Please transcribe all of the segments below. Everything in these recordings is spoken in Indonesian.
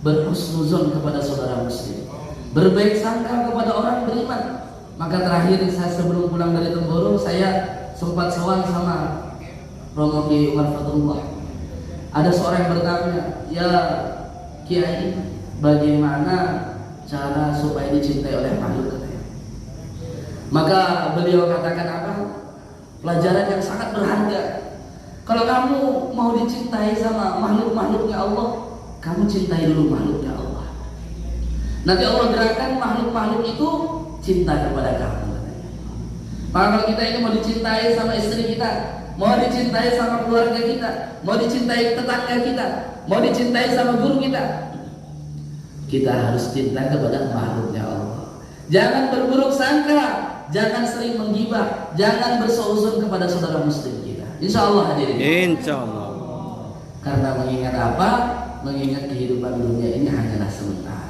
berhusnuzon kepada saudara muslim, berbaik sangka kepada orang beriman. Maka terakhir saya sebelum pulang dari Temboro, saya sempat sowan sama Romo Kiai Umar Fatullah. Ada seorang yang bertanya, "Ya Kiai, bagaimana cara supaya dicintai oleh makhluk?" katanya. Maka beliau katakan apa? Pelajaran yang sangat berharga. Kalau kamu mau dicintai sama makhluk-makhluknya Allah, kamu cintai dulu makhluknya Allah. Nanti Allah gerakan makhluk-makhluk itu cinta kepada kamu. Maka kalau kita ini mau dicintai sama istri kita, mau dicintai sama keluarga kita, mau dicintai tetangga kita, mau dicintai sama guru kita, kita harus cinta kepada makhluknya Allah. Jangan berburuk sangka, jangan sering menggibah, jangan berseuzon kepada saudara muslim kita. Insya Allah hadirin. Insya Allah. Karena mengingat apa? Mengingat kehidupan dunia ini hanyalah sementara.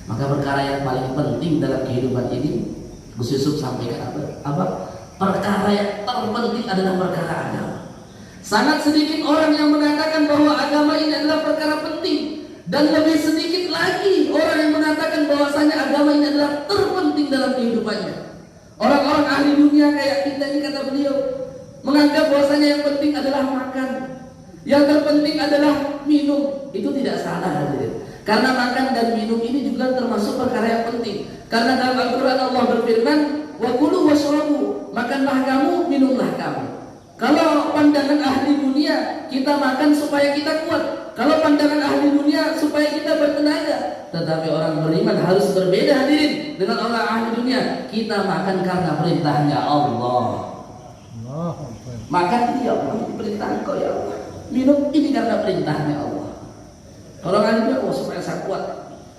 Maka perkara yang paling penting dalam kehidupan ini, Gus Yusuf sampaikan apa? Perkara yang terpenting adalah perkara agama. Sangat sedikit orang yang mengatakan bahwa agama ini adalah perkara penting, dan lebih sedikit lagi orang yang mengatakan bahwasanya agama ini adalah terpenting dalam kehidupannya. Orang-orang ahli dunia kayak kita ini, kata beliau, menganggap bahwasanya yang penting adalah makan, yang terpenting adalah minum. Itu tidak salah, hadirin. Karena makan dan minum ini juga termasuk perkara yang penting. Karena dalam Al-Quran Allah berfirman, "Wa kulu washrabu," makanlah kamu, minumlah kamu. Kalau pandangan ahli dunia, kita makan supaya kita kuat. Kalau pandangan ahli dunia, supaya kita bertenaga. Tetapi orang beriman harus berbeda, hadirin, dengan orang ahli dunia. Kita makan karena perintahnya Allah. Makan ini ya Allah, perintah Engkau ya Allah. Minum ini karena perintahnya Allah. Orang ahli dunia, oh supaya saya kuat,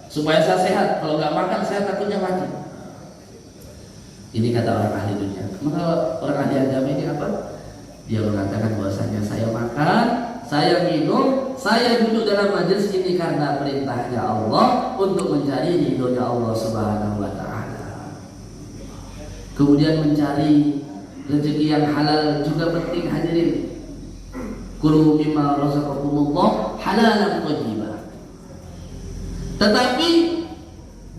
supaya saya sehat. Kalau nggak makan saya takutnya mati. Ini kata orang ahli dunia. Maka orang ahli agama ini apa? Dia mengatakan bahwasanya saya makan, saya minum, saya duduk dalam majelis ini karena perintahnya Allah untuk mencari ridhonya Allah Subhanahu wa taala. Kemudian mencari rezeki yang halal juga penting, hadirin. Kulu mimma razaqakumullah halalan thayyiban. Tetapi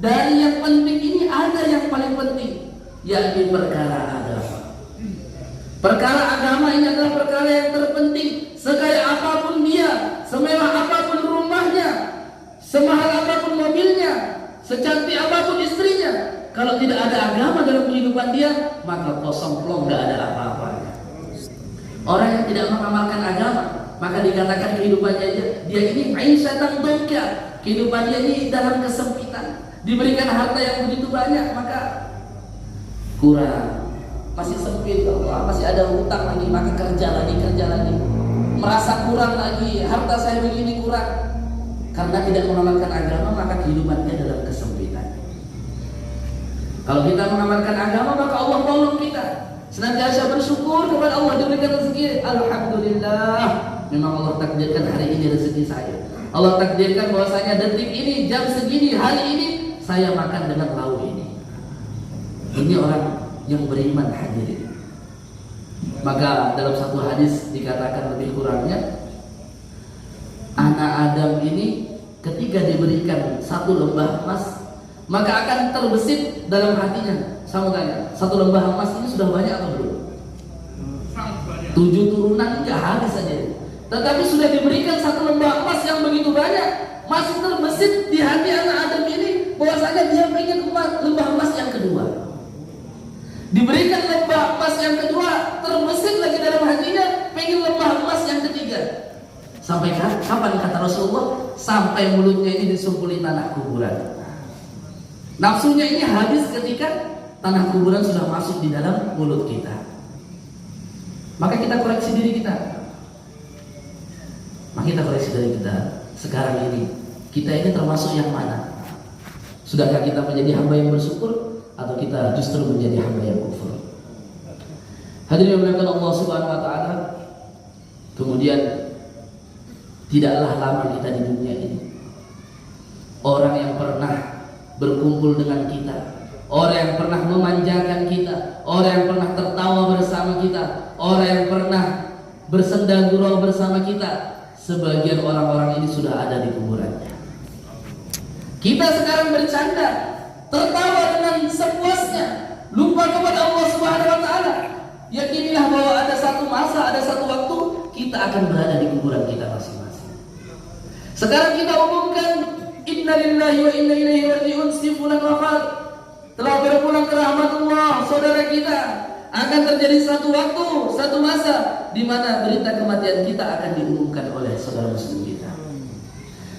dari yang penting ini ada yang paling penting, yakni perkara agama. Perkara agama ini adalah perkara yang terpenting. Sekaya apapun dia, semewah apapun rumahnya, semahal apapun mobilnya, secantik apapun istrinya, kalau tidak ada agama dalam kehidupan dia, maka kosong plong, tidak ada apa-apanya. Orang yang tidak mengamalkan agama, maka dikatakan kehidupannya dia ini aisyatan dongka, kehidupan dia ini dalam kesempitan. Diberikan harta yang begitu banyak, maka kurang. Masih sempit, Allah, masih ada hutang lagi, maka kerja lagi, merasa kurang lagi, harta saya begini kurang. Karena tidak mengamalkan agama, maka kehidupannya dalam kesempitan. Kalau kita mengamalkan agama, maka Allah tolong kita. Senantiasa bersyukur kepada Allah, diberikan rezeki, alhamdulillah, memang Allah takdirkan hari ini rezeki saya. Allah takdirkan bahwasanya detik ini, jam segini, hari ini saya makan dengan lauk ini. Ini orang yang beriman, hadirin. Maka dalam satu hadis dikatakan lebih kurangnya, anak Adam ini ketika diberikan satu lembah emas, maka akan terbesit dalam hatinya. Saya mau tanya, satu lembah emas ini sudah banyak atau belum? 7 turunan enggak habis saja. Tetapi sudah diberikan satu lembah emas yang begitu banyak, masih terbesit di hati anak Adam ini bahwasanya dia ingin lembah emas yang kedua. Diberikan lembah emas yang kedua, terbesit lagi dalam hatinya, pengen lembah emas yang ketiga. Sampai kapan kata Rasulullah? Sampai mulutnya ini disumpuli tanah kuburan. Nafsunya ini habis ketika tanah kuburan sudah masuk di dalam mulut kita. Maka kita koreksi diri kita. Sekarang ini kita ini termasuk yang mana? Sudahkah kita menjadi hamba yang bersyukur, atau kita justru menjadi hamba yang kufur? Hadirin yang dimuliakan Allah Subhanahu wa taala. Kemudian tidaklah lama kita di dunia ini. Orang yang pernah berkumpul dengan kita, orang yang pernah memanjakan kita, orang yang pernah tertawa bersama kita, orang yang pernah bersenda gurau bersama kita, sebagian orang-orang ini sudah ada di kuburannya. Kita sekarang bercanda, tertawa dengan sepuasnya, lupa kepada Allah Subhanahu wa taala. Yakinilah bahwa ada satu masa, ada satu waktu kita akan berada di kuburan kita masing-masing. Sekarang kita umumkan inna lillahi wa inna ilaihi raji'un, si fulan wafat, telah berpulang ke rahmatullah. Saudara kita, akan terjadi satu waktu, satu masa di mana berita kematian kita akan diumumkan oleh saudara muslim kita.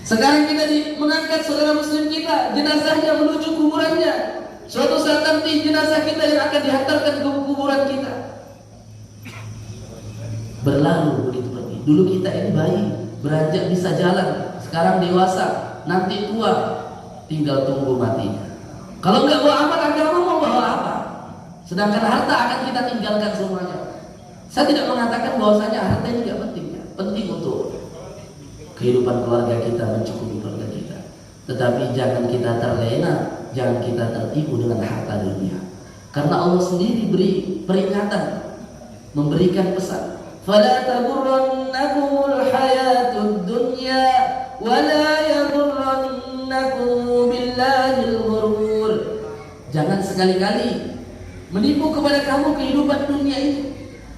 Sekarang kita mengangkat saudara muslim kita, jenazahnya menuju kuburannya. Suatu saat nanti jenazah kita yang akan dihantarkan ke kuburan kita. Berlalu begitu pergi. Dulu kita ini bayi, beranjak bisa jalan, sekarang dewasa, nanti tua, tinggal tunggu matinya. Kalau nggak bawa amal agama mau bawa apa? Sedangkan harta akan kita tinggalkan semuanya. Saya tidak mengatakan bahwasanya harta ini nggak penting, ya. Penting untuk kehidupan keluarga kita, mencukupi keluarga kita. Tetapi jangan kita terlena, jangan kita tertipu dengan harta dunia. Karena Allah sendiri beri peringatan, memberikan pesan. فَلَا تَغُرَّنَّكُمُ الْحَيَاةُ الدُّنْيَا وَلَا يَغُرَّنَّكُمْ بِاللَّهِ الْغُرُورُ. Jangan sekali-kali menipu kepada kamu kehidupan dunia ini.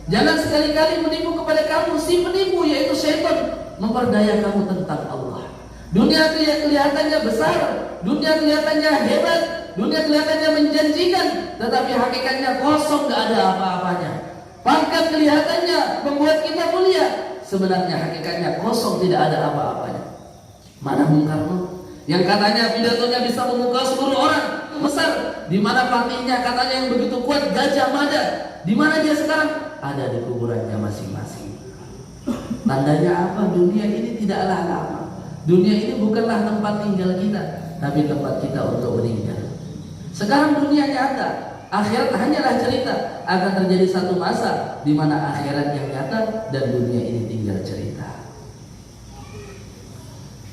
Jangan sekali-kali menipu kepada kamu si penipu, yaitu syaitan, memperdaya kamu tentang Allah. Dunia kelihatannya besar, dunia kelihatannya hebat, dunia kelihatannya menjanjikan, tetapi hakikatnya kosong, gak ada apa-apanya. Pangkat kelihatannya membuat kita mulia, sebenarnya hakikatnya kosong, tidak ada apa-apanya. Mana Bung Karno yang katanya pidatonya bisa memukau seluruh orang besar, di mana pelatihnya katanya yang begitu kuat Gajah Mada, di mana dia sekarang? Ada di kuburannya masing-masing. Tandanya apa? Dunia ini tidaklah lama. Dunia ini bukanlah tempat tinggal kita, tapi tempat kita untuk meninggal. Sekarang dunia nyata, akhirat hanyalah cerita. Akan terjadi satu masa di mana akhirat yang nyata dan dunia ini tinggal cerita.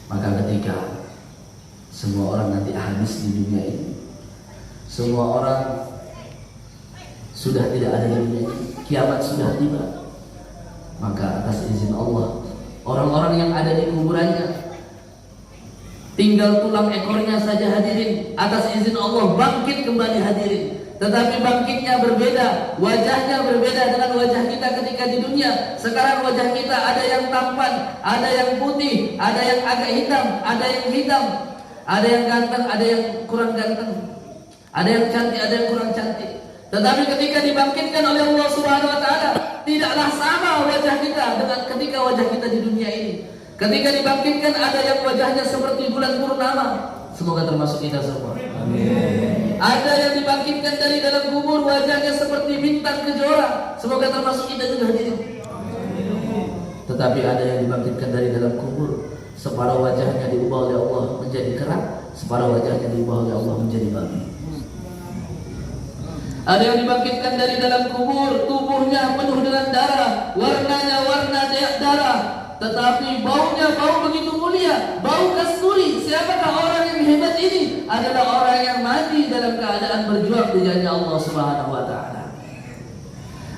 Maka ketika semua orang nanti habis di dunia ini, semua orang sudah tidak ada di dunia ini, kiamat sudah tiba, maka atas izin Allah, orang-orang yang ada di kuburannya tinggal tulang ekornya saja hadirin, atas izin Allah bangkit kembali hadirin. Tetapi bangkitnya berbeda, wajahnya berbeda dengan wajah kita ketika di dunia. Sekarang wajah kita ada yang tampan, ada yang putih, ada yang agak hitam, ada yang hitam, ada yang ganteng, ada yang kurang ganteng, ada yang cantik, ada yang kurang cantik. Tetapi ketika dibangkitkan oleh Allah Subhanahu wa taala, tidaklah sama wajah kita dengan ketika wajah kita di dunia ini. Ketika dibangkitkan ada yang wajahnya seperti bulan purnama. Semoga termasuk kita semua. Amin. Ada yang dibangkitkan dari dalam kubur wajahnya seperti bintang kejora. Semoga termasuk kita juga hadirin. Tetapi ada yang dibangkitkan dari dalam kubur, separuh wajahnya diubah oleh Allah menjadi kerang, separuh wajahnya diubah oleh Allah menjadi babi. Ada yang dibangkitkan dari dalam kubur, tubuhnya penuh dengan darah, warnanya warna darah, tetapi baunya bau begitu mulia, bau kasturi. Siapakah orang yang hebat ini? Adalah orang yang mati dalam keadaan berjuang di jalan Allah Subhanahu wa taala.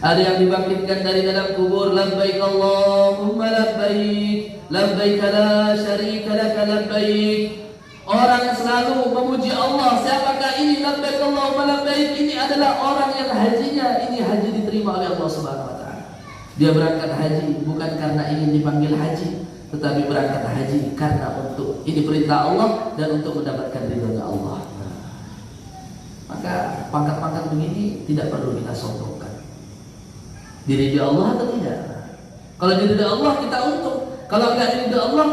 Ada yang dibangkitkan dari dalam kubur, labbaik Allahumma labbaik, labbaik la syarika laka labbaik. Orang yang selalu memuji Allah. Siapakah ini? Labbaik Allahumma labbaik. Ini adalah orang yang hajinya ini haji diterima oleh Allah Subhanahu wa taala. Dia berangkat haji bukan karena ingin dipanggil haji, tetapi berangkat haji karena untuk ini perintah Allah dan untuk mendapatkan ridhonya Allah. Maka pangkat-pangkat begini tidak perlu kita sombongkan. Diridhoi Allah atau tidak? Kalau diridhoi Allah kita untung. Kalau enggak diridhoi Allah,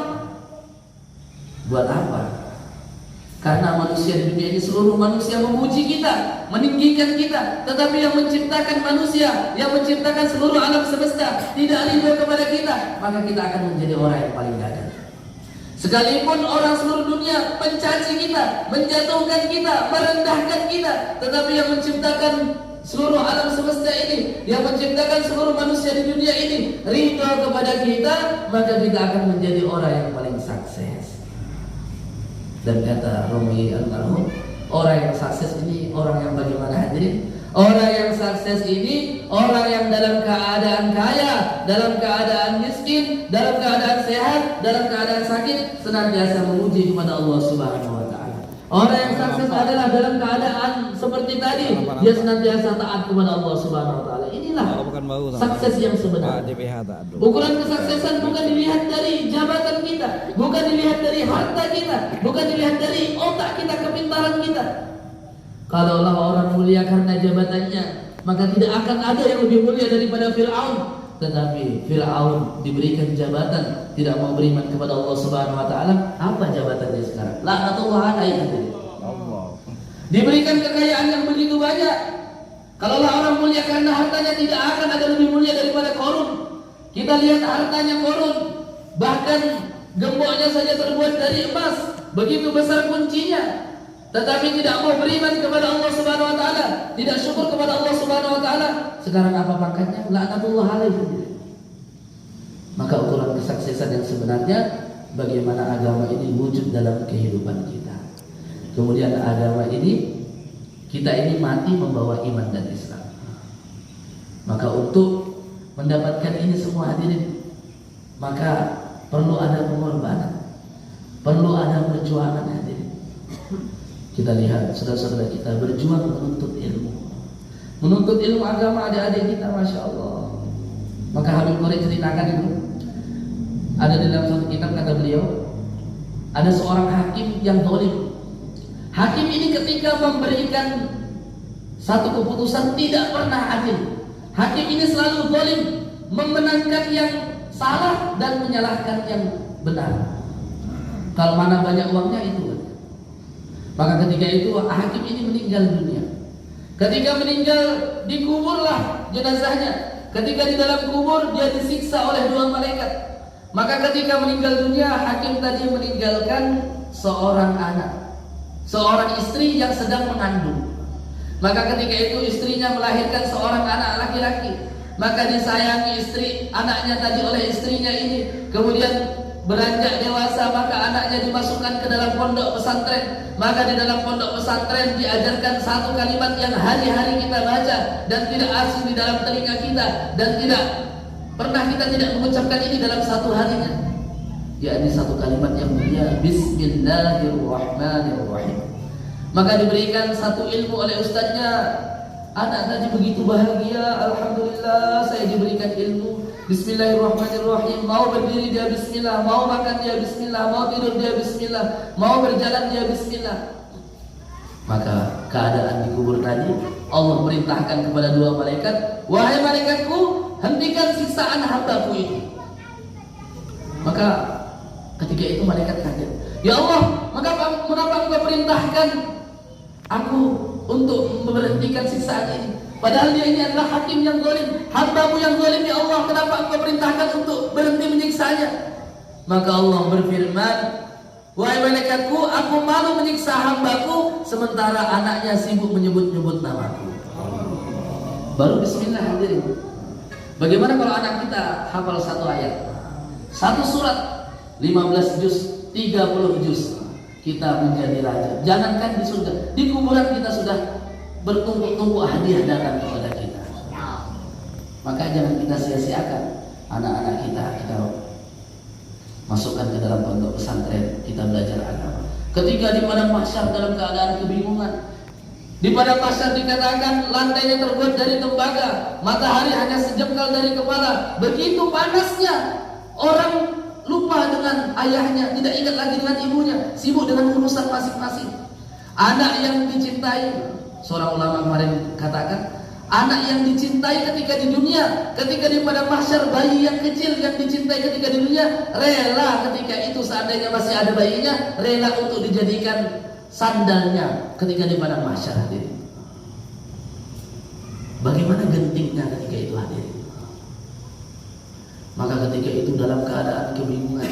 buat apa? Karena manusia di dunia ini seluruh manusia memuji kita, meninggikan kita, tetapi yang menciptakan manusia, yang menciptakan seluruh alam semesta tidak ridho kepada kita, maka kita akan menjadi orang yang paling gagal. Sekalipun orang seluruh dunia mencaci kita, menjatuhkan kita, merendahkan kita, tetapi yang menciptakan seluruh alam semesta ini, yang menciptakan seluruh manusia di dunia ini ridho kepada kita, maka kita akan menjadi orang yang paling sukses. Dan kata Rumi almarhum, orang yang sukses ini orang yang bagaimana hadirin? Orang yang sukses ini orang yang dalam keadaan kaya, dalam keadaan miskin, dalam keadaan sehat, dalam keadaan sakit, senantiasa memuji kepada Allah Subhanahu wa taala. Orang yang sukses adalah dalam keadaan seperti tadi, dia senantiasa taat kepada Allah Subhanahu wa taala. Inilah sukses yang sebenarnya. Ukuran kesuksesan bukan dilihat dari jabatan kita, bukan dilihat dari harta kita, bukan dilihat dari otak kita, kepintaran kita. Kalaulah orang mulia karena jabatannya, maka tidak akan ada yang lebih mulia daripada Fir'aun. Tetapi Fir'aun diberikan jabatan, tidak mau beriman kepada Allah Subhanahu wa taala. Apa jabatannya sekarang? Laknatullah alaihi. Diberikan kekayaan yang begitu banyak. Kalaulah orang mulia karena hartanya, tidak akan ada lebih mulia daripada Qarun. Kita lihat hartanya Qarun, bahkan gemboknya saja terbuat dari emas, begitu besar kuncinya. Tetapi tidak mau beriman kepada Allah Subhanahu wa taala, tidak syukur kepada Allah Subhanahu wa taala. Sekarang apa pangkatnya? Laknatullah alaihi. Maka ukuran kesuksesan yang sebenarnya, bagaimana agama ini wujud dalam kehidupan kita. Kemudian agama ini, kita ini mati membawa iman dan Islam. Maka untuk mendapatkan ini semua hadirin, maka perlu ada pengorbanan, perlu ada perjuangan hadirin. Kita lihat saudara-saudara kita berjuang menuntut ilmu. Menuntut ilmu agama adik-adik kita, Masya Allah. Maka Habib Quraish ceritakan itu, ada di dalam satu kitab, kata beliau, ada seorang hakim yang zalim. Hakim ini ketika memberikan satu keputusan tidak pernah adil. Hakim ini selalu zalim, memenangkan yang salah dan menyalahkan yang benar. Kalau mana banyak uangnya itu. Maka ketika itu hakim ini meninggal dunia. Ketika meninggal, dikuburlah jenazahnya. Ketika di dalam kubur, dia disiksa oleh dua malaikat. Maka ketika meninggal dunia, hakim tadi meninggalkan seorang anak, seorang istri yang sedang mengandung. Maka ketika itu istrinya melahirkan seorang anak laki-laki. Maka disayangi istri anaknya tadi oleh istrinya ini. Kemudian beranjak dewasa, maka anaknya dimasukkan ke dalam pondok pesantren. Maka di dalam pondok pesantren diajarkan satu kalimat yang hari-hari kita baca dan tidak asing di dalam telinga kita, dan tidak pernah kita tidak mengucapkan ini dalam satu harinya, yakni satu kalimat yang mulia, Bismillahirrahmanirrahim. Maka diberikan satu ilmu oleh ustadznya. Anak tadi begitu bahagia, alhamdulillah saya diberikan ilmu. Bismillahirrahmanirrahim. Mau berdiri dia bismillah, mau makan dia bismillah, mau tidur dia bismillah, mau berjalan dia bismillah. Maka keadaan di kubur tadi, Allah perintahkan kepada dua malaikat, wahai malaikatku, hentikan siksaan hambaku ini. Maka ketika itu malaikat kaget, ya Allah, mengapa engkau perintahkan aku untuk memberhentikan siksaan ini? Padahal dia ini adalah hakim yang zalim, hambamu yang zalim, ya Allah, kenapa engkau perintahkan untuk berhenti menyiksanya? Maka Allah berfirman, wahai malaikatku, aku malu menyiksa hambaku sementara anaknya sibuk menyebut-nyebut namaku. Baru bismillah hadirin. Bagaimana kalau anak kita hafal satu ayat, satu surat, 15 juz, 30 juz, kita menjadi raja. Jangankan di surga, di kuburan kita sudah bertumpuk-tumpuk hadiah datang kepada kita. Maka jangan kita sia-siakan anak-anak kita masukkan ke dalam pondok pesantren, kita belajar agama. Ketika di padang mahsyar dalam keadaan kebingungan, di padang mahsyar dikatakan lantainya terbuat dari tembaga, matahari hanya sejengkal dari kepala. Begitu panasnya, orang lupa dengan ayahnya, tidak ingat lagi dengan ibunya, sibuk dengan urusan masing-masing. Anak yang dicintai, seorang ulama kemarin katakan, anak yang dicintai ketika di dunia, ketika di padang mahsyar, bayi yang kecil yang dicintai ketika di dunia, rela ketika itu seandainya masih ada bayinya, rela untuk dijadikan sandalnya ketika di padang mahsyar hadirin. Bagaimana gentingnya ketika itu hadirin. Maka ketika itu dalam keadaan kebingungan,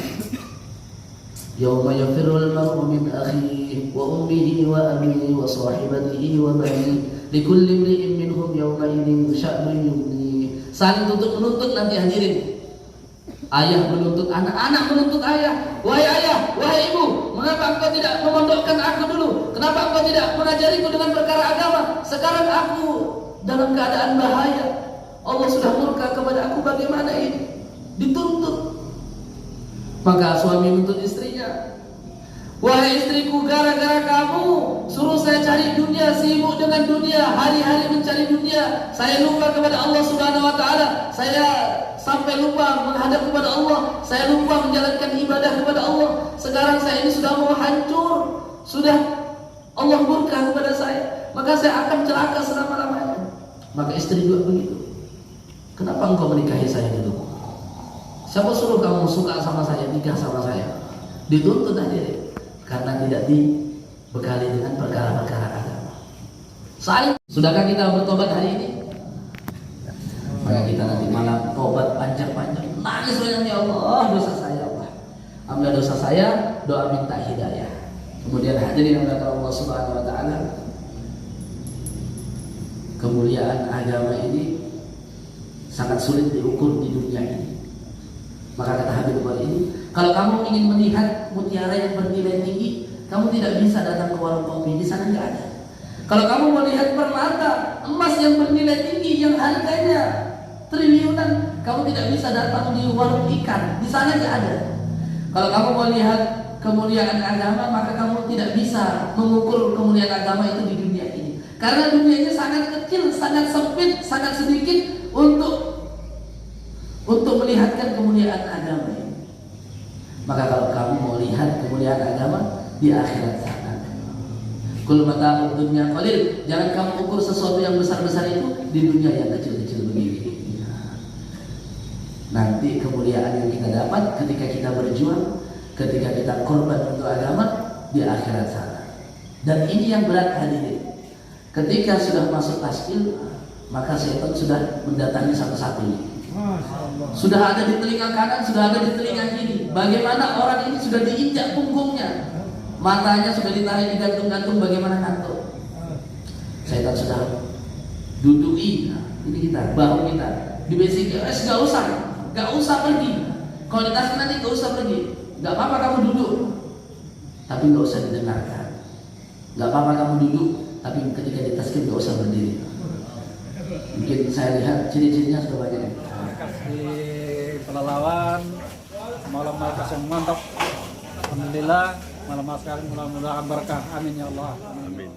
yauma yafirrul mar'u min akhihi wa ummihi wa abihi wa sahibatihi wa banihi likulli imri'in minhum yawma idzin sya'nun yughni. Saling tuntut menuntut nanti hadirin. Ayah menuntut anak, anak menuntut ayah. Wahai ayah, wahai ibu, mengapa engkau tidak memondokkan aku dulu? Kenapa engkau tidak mengajariku dengan perkara agama? Sekarang aku dalam keadaan bahaya. Allah sudah murka kepada aku, bagaimana ini? Dituntut. Maka suami menuntut istrinya, Wahai istriku, gara-gara kamu suruh saya cari dunia, sibuk dengan dunia, hari-hari mencari dunia, saya lupa kepada Allah Subhanahu wa taala. Saya sampai lupa menghadap kepada Allah, saya lupa menjalankan ibadah kepada Allah. Sekarang saya ini sudah mau hancur, sudah Allah murka kepada saya, maka saya akan celaka selama-lamanya. Maka istri juga begitu. Kenapa engkau menikahi saya dulu? Siapa suruh kamu suka sama saya, nikah sama saya? Dituntut aja karena tidak dibekali dengan perkara-perkara agama. Sudahkah kita bertobat hari ini? Maka kita nanti malam tobat panjang-panjang, nangis banyak, ya Allah, dosa saya, Allah, ampuni dosa saya, doa minta hidayah. Kemudian hadirin yang Allah Subhanahu wa taala, kemuliaan agama ini sangat sulit diukur di dunia ini. Maka kata Habib ini, kalau kamu ingin melihat mutiara yang bernilai tinggi, kamu tidak bisa datang ke warung kopi, di sana nggak ada. Kalau kamu mau lihat permata emas yang bernilai tinggi, yang harganya triliunan, kamu tidak bisa datang di warung ikan, di sana nggak ada. Kalau kamu mau lihat kemuliaan agama, maka kamu tidak bisa mengukur kemuliaan agama itu di dunia ini, karena dunianya sangat kecil, sangat sempit, sangat sedikit untuk melihatkan kemuliaan agama ini. Maka kalau kamu mau lihat kemuliaan agama di akhirat sana, kul mata'ud dunya qalil, jangan kamu ukur sesuatu yang besar-besar itu di dunia yang kecil-kecil begini. Nanti kemuliaan yang kita dapat ketika kita berjuang, ketika kita korban untuk agama di akhirat sana. Dan ini yang berat hadirin. Ketika sudah masuk taskil, maka setan sudah mendatangi satu-satu. Sudah ada di telinga kanan, sudah ada di telinga kiri. Bagaimana orang ini sudah diinjak punggungnya, matanya sudah ditarik di gantung-gantung, bagaimana kantung. Setan sudah duduki ini kita, bahu kita, dibisiki, gak usah pergi. Kalau ditaskin nanti gak usah pergi. Gak apa-apa kamu duduk, tapi gak usah didengarkan. Gak apa-apa kamu duduk, tapi ketika ditaskin gak usah berdiri. Mungkin saya lihat ciri-cirinya sudah banyak. Kasih pelelawan malam atas yang mantap. Alhamdulillah malam sekali, mudah-mudahan berkah. Amin ya Allah. Amin.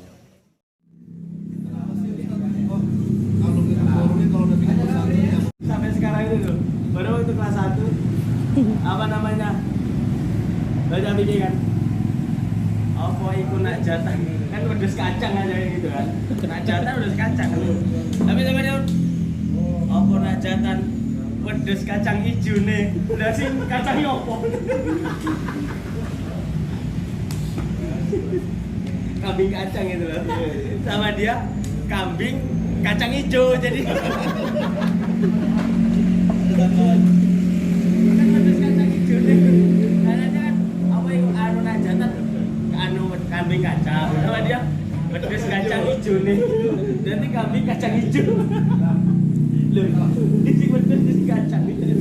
Sampai sekarang itu tuh, baru waktu kelas 1 apa namanya, baca bikin kan, apa ikut nak jatah kan pedes kacang aja gitu kan, nak jatah pedes kacang, tapi sama dia apa nak jatah pedes kacang hijau nih, udah sih kacang opo, kambing kacang gitu loh, sama dia kambing kacang hijau jadi. Kan pedes kacang hijau nih, karena kan apa yang anu najatan, anu kambing kacang, sama dia pedes kacang hijau nih, jadi kambing kacang hijau. Loh, isi pedes kacang hijau.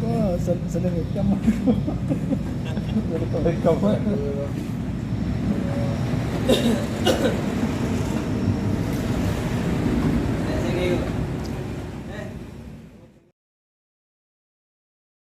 Wah, seneng kamu. Dari kamu.